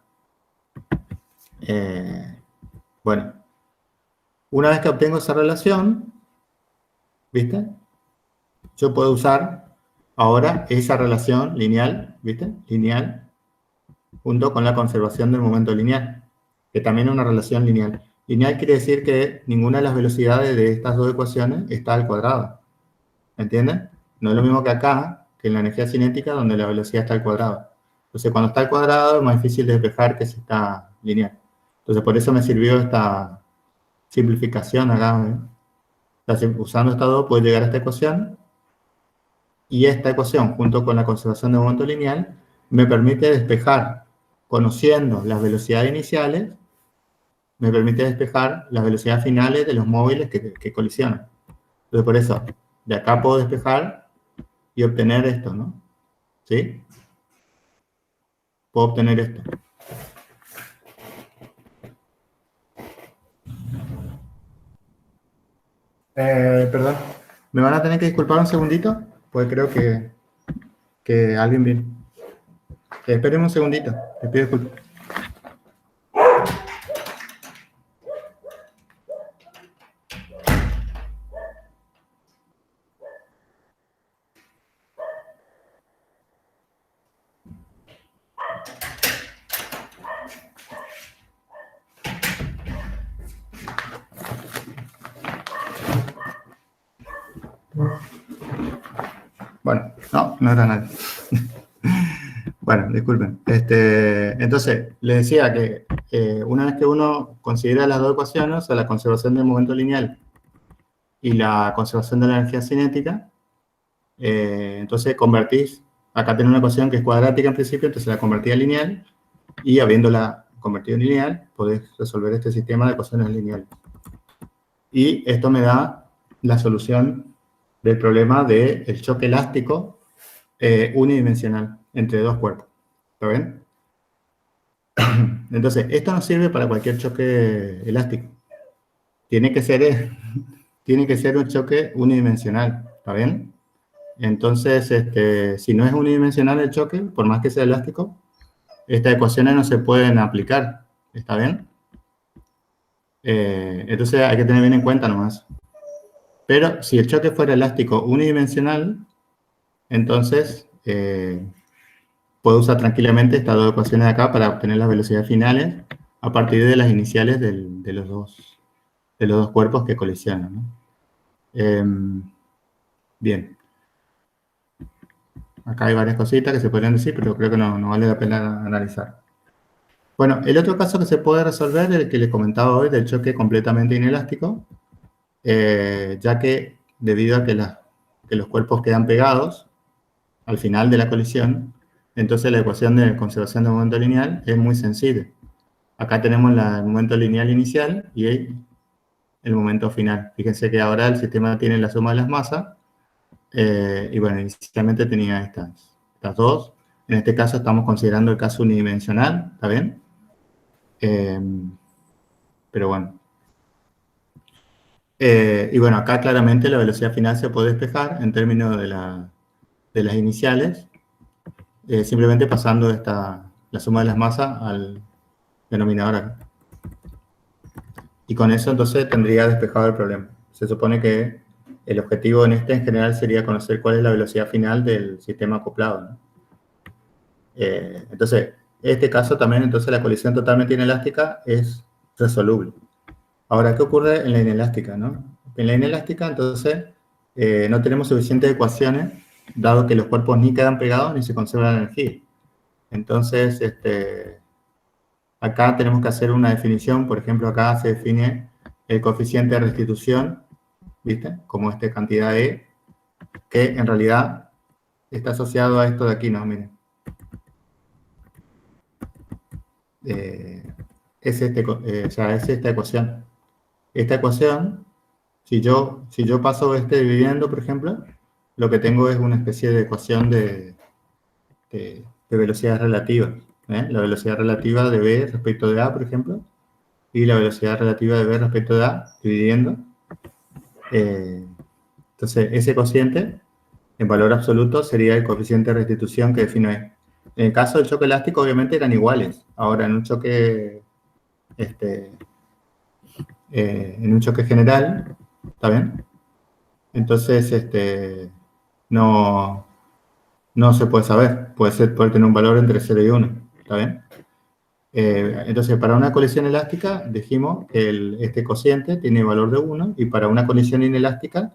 Bueno, una vez que obtengo esa relación, ¿viste? Yo puedo usar ahora esa relación lineal, ¿viste? Lineal, junto con la conservación del momento lineal, que también es una relación lineal. Lineal quiere decir que ninguna de las velocidades de estas dos ecuaciones está al cuadrado. ¿Entienden? No es lo mismo que acá, que en la energía cinética, donde la velocidad está al cuadrado. Entonces, cuando está al cuadrado, es más difícil de despejar que si está lineal. Entonces, por eso me sirvió esta simplificación acá. Usando estas dos, puedo llegar a esta ecuación. Y esta ecuación, junto con la conservación de momento lineal, me permite despejar, conociendo las velocidades iniciales, me permite despejar las velocidades finales de los móviles que colisionan. Entonces, por eso, de acá puedo despejar y obtener esto, ¿no? ¿Sí? Puedo obtener esto. Perdón. ¿Me van a tener que disculpar un segundito? Pues creo que alguien viene. Esperen un segundito. Les pido disculpas. Bueno, no era nadie. Bueno, disculpen. Entonces, les decía que una vez que uno considera las dos ecuaciones, o sea, la conservación del momento lineal y la conservación de la energía cinética, entonces convertís, acá tenés una ecuación que es cuadrática en principio, entonces la convertí a lineal, y habiéndola convertido en lineal, podés resolver este sistema de ecuaciones lineales. Y esto me da la solución del problema del choque elástico unidimensional entre dos cuerpos. ¿Está bien? Entonces, esto nos sirve para cualquier choque elástico. Tiene que ser un choque unidimensional. ¿Está bien? Entonces, si no es unidimensional el choque, por más que sea elástico, estas ecuaciones no se pueden aplicar. ¿Está bien? Entonces hay que tener bien en cuenta nomás. Pero si el choque fuera elástico unidimensional, entonces puedo usar tranquilamente estas dos ecuaciones de acá para obtener las velocidades finales a partir de las iniciales de los dos cuerpos que colisionan, ¿no? Bien. Acá hay varias cositas que se podrían decir, pero creo que no vale la pena analizar. Bueno, el otro caso que se puede resolver es el que les comentaba hoy del choque completamente inelástico, ya que debido a que los cuerpos quedan pegados al final de la colisión, entonces la ecuación de conservación de momento lineal es muy sencilla. Acá tenemos el momento lineal inicial y el momento final. Fíjense que ahora el sistema tiene la suma de las masas, y bueno, inicialmente tenía estas dos. En este caso estamos considerando el caso unidimensional, ¿está bien? Pero bueno. Y bueno, acá claramente la velocidad final se puede despejar en términos de las iniciales, simplemente pasando la suma de las masas al denominador acá. Y con eso entonces tendría despejado el problema. Se supone que el objetivo en general sería conocer cuál es la velocidad final del sistema acoplado, ¿no? Entonces, este caso también, entonces la colisión totalmente inelástica es resoluble. Ahora, ¿qué ocurre en la inelástica, no? En la inelástica, entonces, no tenemos suficientes ecuaciones, dado que los cuerpos ni quedan pegados ni se conserva la energía. Entonces, acá tenemos que hacer una definición. Por ejemplo, acá se define el coeficiente de restitución, ¿viste? Como esta cantidad E, que en realidad está asociado a esto de aquí, ¿no? Miren. Es esta ecuación. Esta ecuación, si yo paso dividiendo, por ejemplo, lo que tengo es una especie de ecuación de velocidades relativas. La velocidad relativa de B respecto de A, por ejemplo, y la velocidad relativa de B respecto de A, dividiendo. Entonces, ese cociente, en valor absoluto, sería el coeficiente de restitución que defino ahí. En el caso del choque elástico, obviamente eran iguales. Ahora, en un choque general, ¿está bien? Entonces, no se puede saber. Puede tener un valor entre 0 y 1, ¿está bien? Entonces, para una colisión elástica, dijimos que este cociente tiene valor de 1, y para una colisión inelástica,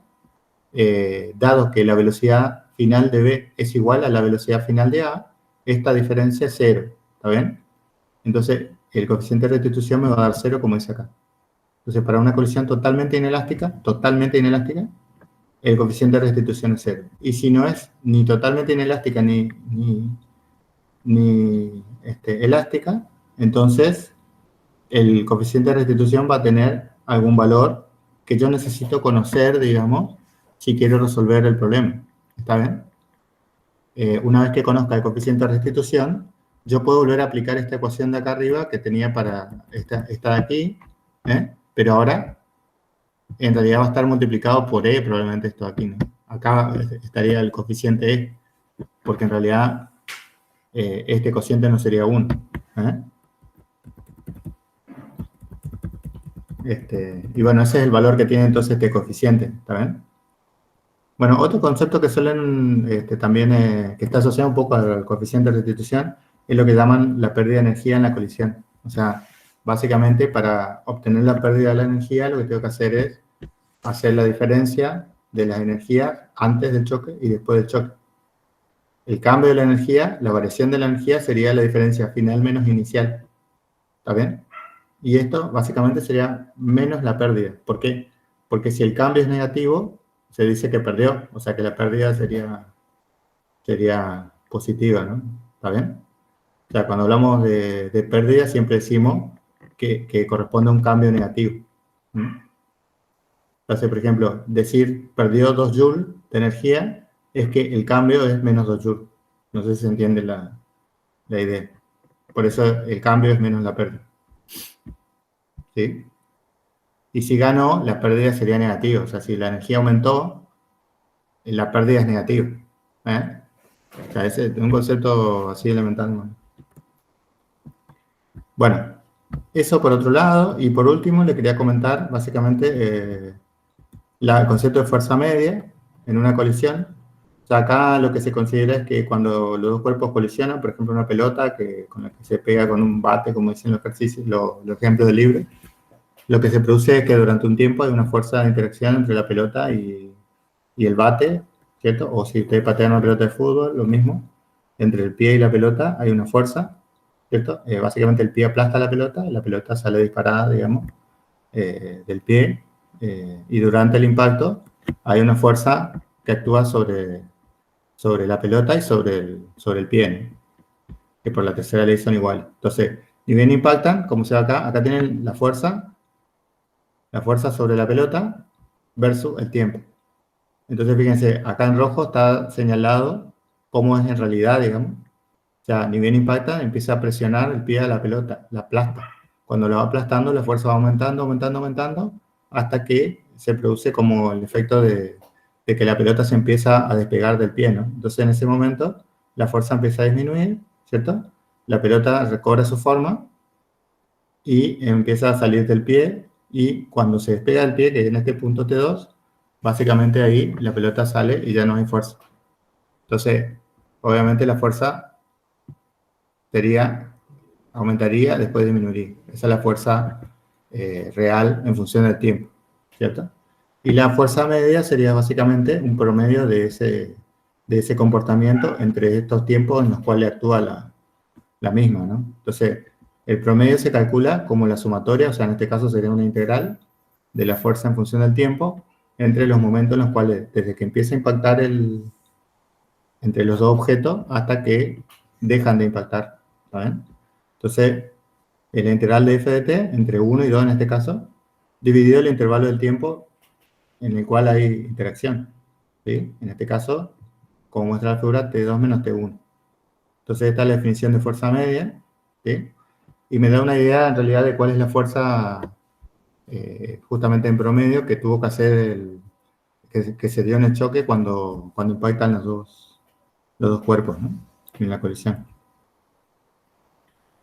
dado que la velocidad final de B es igual a la velocidad final de A, esta diferencia es 0, ¿está bien? Entonces, el coeficiente de restitución me va a dar 0, como dice acá. Entonces, para una colisión totalmente inelástica, el coeficiente de restitución es 0. Y si no es ni totalmente inelástica ni elástica, entonces el coeficiente de restitución va a tener algún valor que yo necesito conocer, digamos, si quiero resolver el problema. ¿Está bien? Una vez que conozca el coeficiente de restitución, yo puedo volver a aplicar esta ecuación de acá arriba que tenía para esta de aquí, pero ahora en realidad va a estar multiplicado por E, probablemente esto aquí, ¿no? Acá estaría el coeficiente E, porque en realidad este cociente no sería 1. Y bueno, ese es el valor que tiene entonces este coeficiente, ¿está bien? Bueno, otro concepto que suelen también, que está asociado un poco al coeficiente de restitución, es lo que llaman la pérdida de energía en la colisión. O sea, básicamente para obtener la pérdida de la energía, lo que tengo que hacer es hacer la diferencia de las energías antes del choque y después del choque. El cambio de la energía, la variación de la energía sería la diferencia final menos inicial. ¿Está bien? Y esto básicamente sería menos la pérdida. ¿Por qué? Porque si el cambio es negativo, se dice que perdió. O sea que la pérdida sería positiva, ¿no? ¿Está bien? O sea, cuando hablamos de pérdida, siempre decimos que corresponde a un cambio negativo. Entonces, por ejemplo, decir perdió 2 joules de energía es que el cambio es menos 2 joules. No sé si se entiende la idea. Por eso el cambio es menos la pérdida. ¿Sí? Y si ganó, la pérdida sería negativa. O sea, si la energía aumentó, la pérdida es negativa. O sea, ese es un concepto así elemental, ¿no? Bueno, Eso por otro lado, y por último le quería comentar básicamente el concepto de fuerza media en una colisión. O sea, acá lo que se considera es que cuando los dos cuerpos colisionan, por ejemplo una pelota con la que se pega con un bate, como dicen los ejercicios, los ejemplos de libre, lo que se produce es que durante un tiempo hay una fuerza de interacción entre la pelota y el bate, ¿cierto? O si ustedes patean una pelota de fútbol, lo mismo, entre el pie y la pelota hay una fuerza, ¿cierto? Básicamente el pie aplasta la pelota y la pelota sale disparada, digamos, del pie, y durante el impacto hay una fuerza que actúa sobre la pelota y sobre el pie, ¿no? Que por la tercera ley son iguales. Entonces, ni bien impactan, como se ve acá tienen la fuerza sobre la pelota versus el tiempo. Entonces, fíjense, acá en rojo está señalado cómo es en realidad, digamos. O sea, ni bien impacta, empieza a presionar el pie de la pelota, la aplasta. Cuando lo va aplastando, la fuerza va aumentando, aumentando, aumentando, hasta que se produce como el efecto de que la pelota se empieza a despegar del pie, ¿no? Entonces, en ese momento, la fuerza empieza a disminuir, ¿cierto? La pelota recobra su forma y empieza a salir del pie, y cuando se despega del pie, que es en este punto T2, básicamente ahí la pelota sale y ya no hay fuerza. Entonces, obviamente la fuerza aumentaría, después disminuiría. Esa es la fuerza real en función del tiempo, ¿cierto? Y la fuerza media sería básicamente un promedio de ese comportamiento entre estos tiempos en los cuales actúa la misma, ¿no? Entonces, el promedio se calcula como la sumatoria, o sea, en este caso sería una integral de la fuerza en función del tiempo entre los momentos en los cuales, desde que empieza a impactar entre los dos objetos hasta que dejan de impactar, ¿saben? Entonces, la integral de f de t, entre 1 y 2 en este caso, dividido el intervalo del tiempo en el cual hay interacción, ¿sí? En este caso, como muestra la figura, t2 menos t1. Entonces, esta es la definición de fuerza media, ¿sí? Y me da una idea, en realidad, de cuál es la fuerza, justamente en promedio, que tuvo que hacer que se dio en el choque cuando impactan los dos cuerpos, ¿no? En la colisión.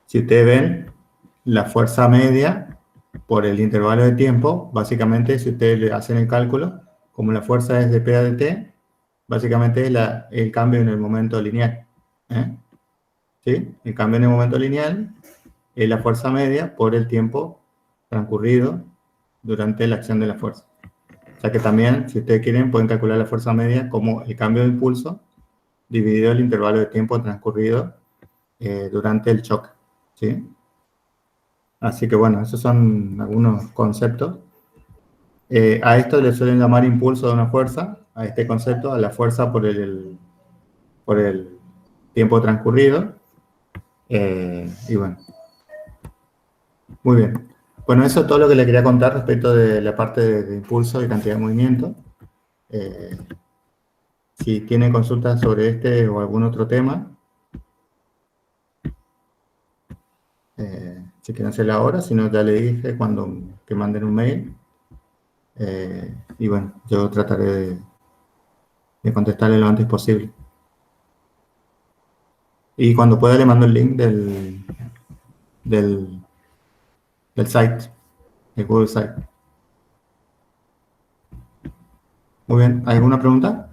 Si ustedes ven, la fuerza media por el intervalo de tiempo, básicamente, si ustedes le hacen el cálculo, como la fuerza es de P a de T, básicamente es el cambio en el momento lineal, ¿eh? ¿Sí? El cambio en el momento lineal es la fuerza media por el tiempo transcurrido durante la acción de la fuerza. O sea que también, si ustedes quieren, pueden calcular la fuerza media como el cambio de impulso dividido el intervalo de tiempo transcurrido durante el choque, ¿sí? Así que bueno, esos son algunos conceptos. A esto le suelen llamar impulso de una fuerza, a este concepto, a la fuerza por el tiempo transcurrido. Y bueno, muy bien. Bueno, eso es todo lo que le quería contar respecto de la parte de impulso y cantidad de movimiento. Si tienen consultas sobre este o algún otro tema, si quieren hacerla ahora, si no, ya le dije que manden un mail. Y bueno, yo trataré de contestarle lo antes posible. Y cuando pueda le mando el link del site, el Google Site. Muy bien, ¿hay alguna pregunta?